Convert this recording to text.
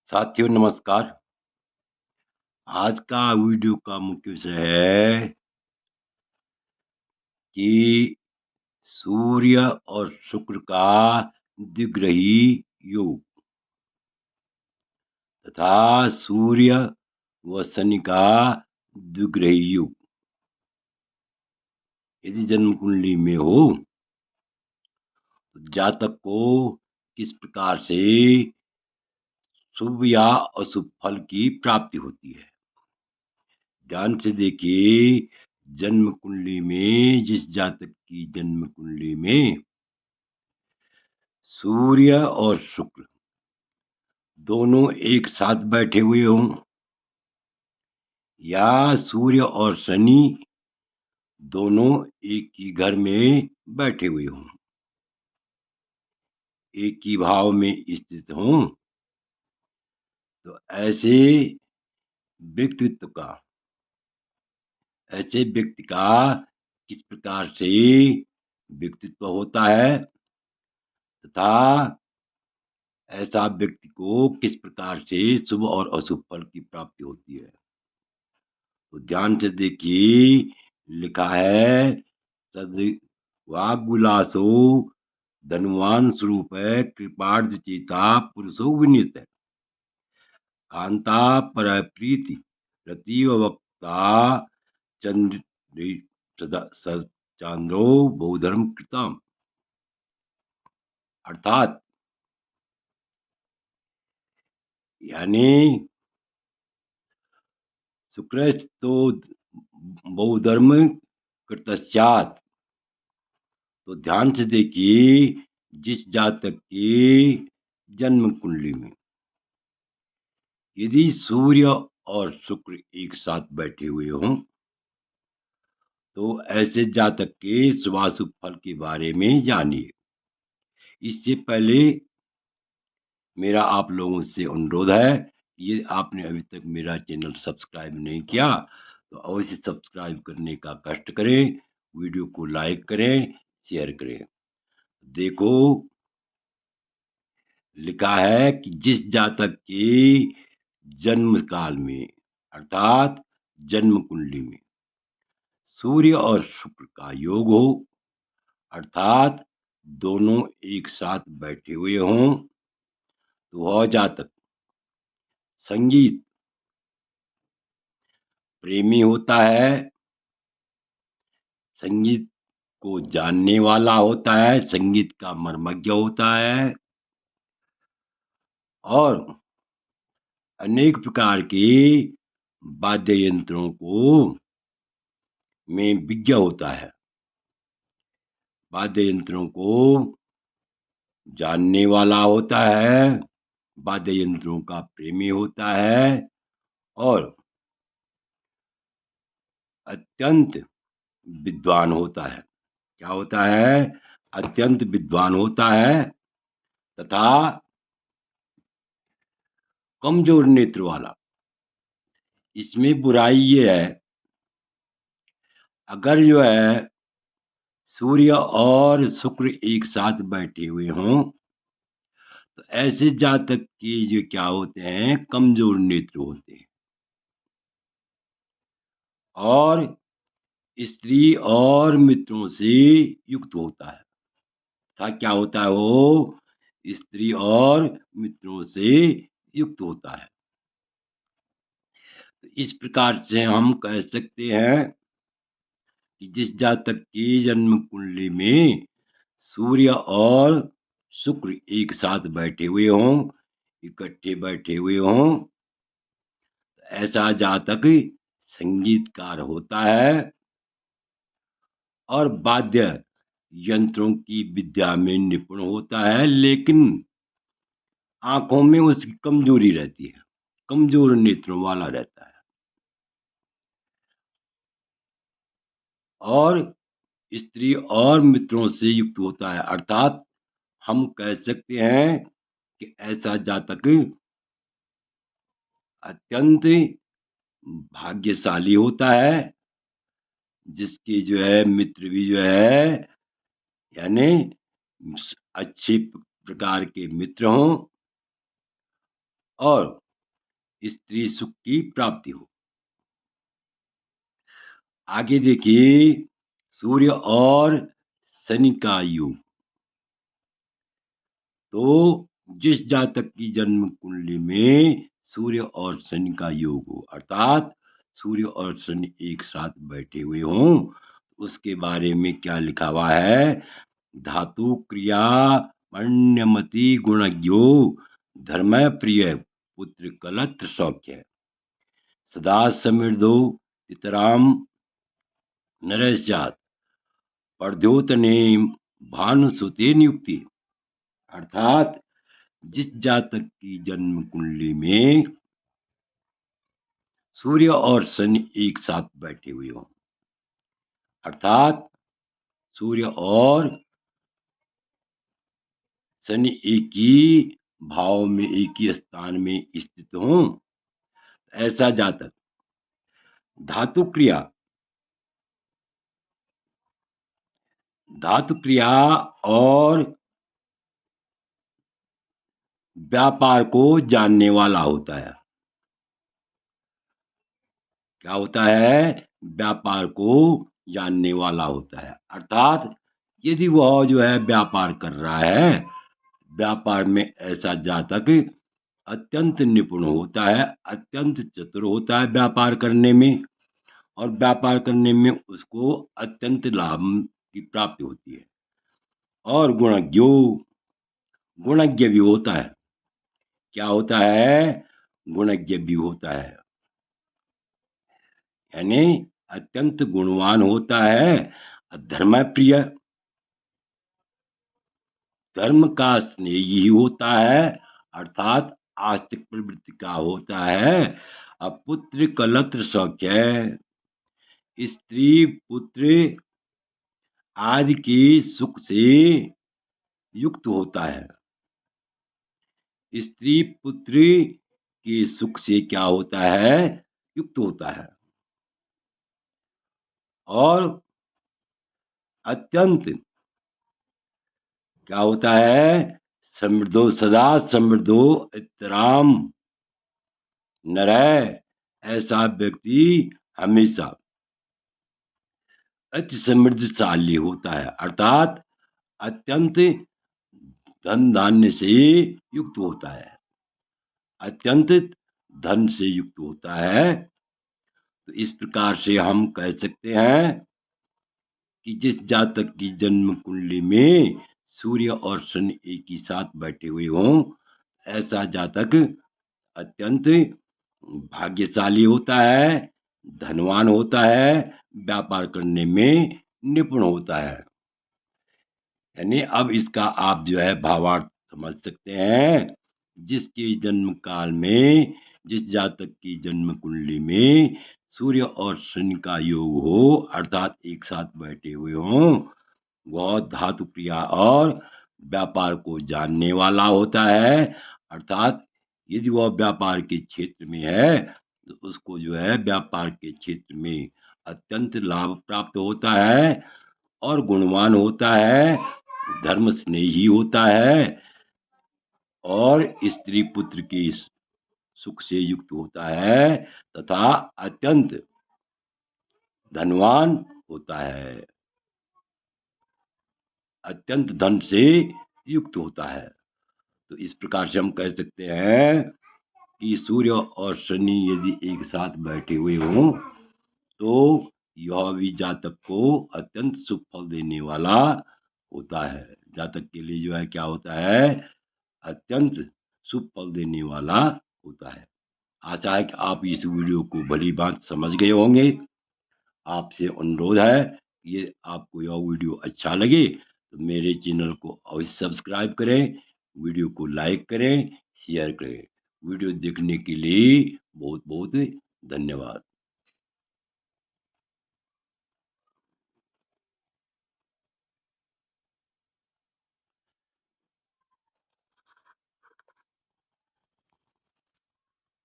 साथियों नमस्कार। आज का वीडियो का मुख्य विषय है कि सूर्य और शुक्र का द्विग्रही योग तथा सूर्य व शनि का द्विग्रही योग यदि जन्म कुंडली में हो तो जातक को किस प्रकार से शुभ या अशुभ फल की प्राप्ति होती है। ध्यान से देखिए, जन्म कुंडली में जिस जातक की जन्म कुंडली में सूर्य और शुक्र दोनों एक साथ बैठे हुए हों या सूर्य और शनि दोनों एक ही घर में बैठे हुए हों, एक ही भाव में स्थित हों, तो ऐसे व्यक्ति का किस प्रकार से व्यक्तित्व होता है तथा ऐसा व्यक्ति को किस प्रकार से शुभ और अशुभ फल की प्राप्ति होती है। तो ध्यान से देखिए, लिखा है सद वाग्विलासो धनवान स्वरूप है, कृपार्थ चेता पुरुषो विनीत है, कांता पर प्रीति रतीव वक्ता चंद्र चांद्रो बहुधर्म कृतम। अर्थात यानी शुक्र तो बहुधर्म कृतश्चात। तो ध्यान से देखिए, जिस जातक की जन्म कुंडली में यदि सूर्य और शुक्र एक साथ बैठे हुए हों तो ऐसे जातक के शुभाशुभ फल के बारे में जानिए। इससे पहले मेरा आप लोगों से अनुरोध है, ये आपने अभी तक मेरा चैनल सब्सक्राइब नहीं किया तो अवश्य सब्सक्राइब करने का कष्ट करें, वीडियो को लाइक करें, शेयर करें। देखो, लिखा है कि जिस जातक के जन्म काल में अर्थात जन्म कुंडली में सूर्य और शुक्र का योग हो अर्थात दोनों एक साथ बैठे हुए हों तो वह जातक संगीत प्रेमी होता है, संगीत को जानने वाला होता है, संगीत का मर्मज्ञ होता है और अनेक प्रकार के वाद्य यंत्रों को में विज्ञ होता है, वाद्य यंत्रों को जानने वाला होता है, वाद्य यंत्रों का प्रेमी होता है और अत्यंत विद्वान होता है। क्या होता है? अत्यंत विद्वान होता है तथा कमजोर नेत्र वाला। इसमें बुराई ये है, अगर जो है सूर्य और शुक्र एक साथ बैठे हुए हों तो ऐसे जातक के जो क्या होते हैं, कमजोर नेत्र होते हैं और स्त्री और मित्रों से युक्त होता है। था क्या होता है? वो स्त्री और मित्रों से युक्त होता है। तो इस प्रकार से हम कह सकते हैं कि जिस जातक की जन्म कुंडली में सूर्य और शुक्र एक साथ बैठे हुए हों, इकट्ठे बैठे हुए हों, ऐसा जातक संगीतकार होता है और वाद्य यंत्रों की विद्या में निपुण होता है, लेकिन आंखों में उसकी कमजोरी रहती है, कमजोर नेत्रों वाला रहता है और स्त्री और मित्रों से युक्त होता है। अर्थात हम कह सकते हैं कि ऐसा जातक अत्यंत भाग्यशाली होता है, जिसके जो है मित्र भी जो है यानी अच्छे प्रकार के मित्र हों और स्त्री सुख की प्राप्ति हो। आगे देखिए, सूर्य और शनि का योग। तो जिस जातक की जन्म कुंडली में सूर्य और शनि का योग हो, अर्थात सूर्य और शनि एक साथ बैठे हुए हों, उसके बारे में क्या लिखा हुआ है? धातु क्रिया मण्यमति गुणज्ञो धर्म प्रिय पुत्र कलत्र सौख्य सदा समृद्धो इतराम नरस्यात् परद्योतने भानुसुते नियुक्ति। अर्थात जिस जातक की जन्म कुंडली में सूर्य और शनि एक साथ बैठे हुए हों, अर्थात सूर्य और शनि एक ही भाव में, एक ही स्थान में स्थित हों, ऐसा जातक धातु क्रिया और व्यापार को जानने वाला होता है। क्या होता है? व्यापार को जानने वाला होता है। अर्थात यदि वह जो है व्यापार कर रहा है, व्यापार में ऐसा जातक अत्यंत निपुण होता है, अत्यंत चतुर होता है व्यापार करने में, और व्यापार करने में उसको अत्यंत लाभ की प्राप्ति होती है। और गुणज्ञ भी होता है। क्या होता है? गुणज्ञ भी होता है, यानी अत्यंत गुणवान होता है। धर्म प्रिय, धर्म का स्नेही होता है, अर्थात आस्तिक प्रवृत्ति का होता है। अब पुत्र कलत्र सौख्य, स्त्री पुत्र आदि के सुख से युक्त होता है। स्त्री पुत्र के सुख से क्या होता है? युक्त होता है। और अत्यंत क्या होता है? समृद्धो, सदा समृद्धो इतराम नरय, ऐसा व्यक्ति हमेशा अति समृद्धशाली होता है, अर्थात अत्यंत धन धान्य से युक्त होता है, अत्यंत धन से युक्त होता है। तो इस प्रकार से हम कह सकते हैं कि जिस जातक की जन्म कुंडली में सूर्य और शनि एक ही साथ बैठे हुए हों, ऐसा जातक अत्यंत भाग्यशाली होता है, धनवान होता है, व्यापार करने में निपुण होता है। यानी अब इसका आप जो है भावार्थ समझ सकते हैं। जिसके जन्म काल में, जिस जातक की जन्म कुंडली में सूर्य और शनि का योग हो, अर्थात एक साथ बैठे हुए हों, वह धातु क्रिया और व्यापार को जानने वाला होता है। अर्थात यदि वह व्यापार के क्षेत्र में है, तो उसको जो है व्यापार के क्षेत्र में अत्यंत लाभ प्राप्त होता है, और गुणवान होता है, धर्म स्नेही होता है, और स्त्री पुत्र के सुख से युक्त होता है, तथा अत्यंत धनवान होता है, अत्यंत धन से युक्त होता है। तो इस प्रकार से हम कह सकते हैं कि सूर्य और शनि यदि एक साथ बैठे हुए हों, तो यह भी जातक को अत्यंत शुभ फल देने वाला होता है। जातक के लिए जो है क्या होता है? अत्यंत शुभ फल देने वाला होता है। आशा है कि आप इस वीडियो को भली बात समझ गए होंगे। आपसे अनुरोध है कि ये आपको यह वीडियो अच्छा लगे तो मेरे चैनल को अवश्य सब्सक्राइब करें, वीडियो को लाइक करें, शेयर करें। वीडियो देखने के लिए बहुत बहुत धन्यवाद।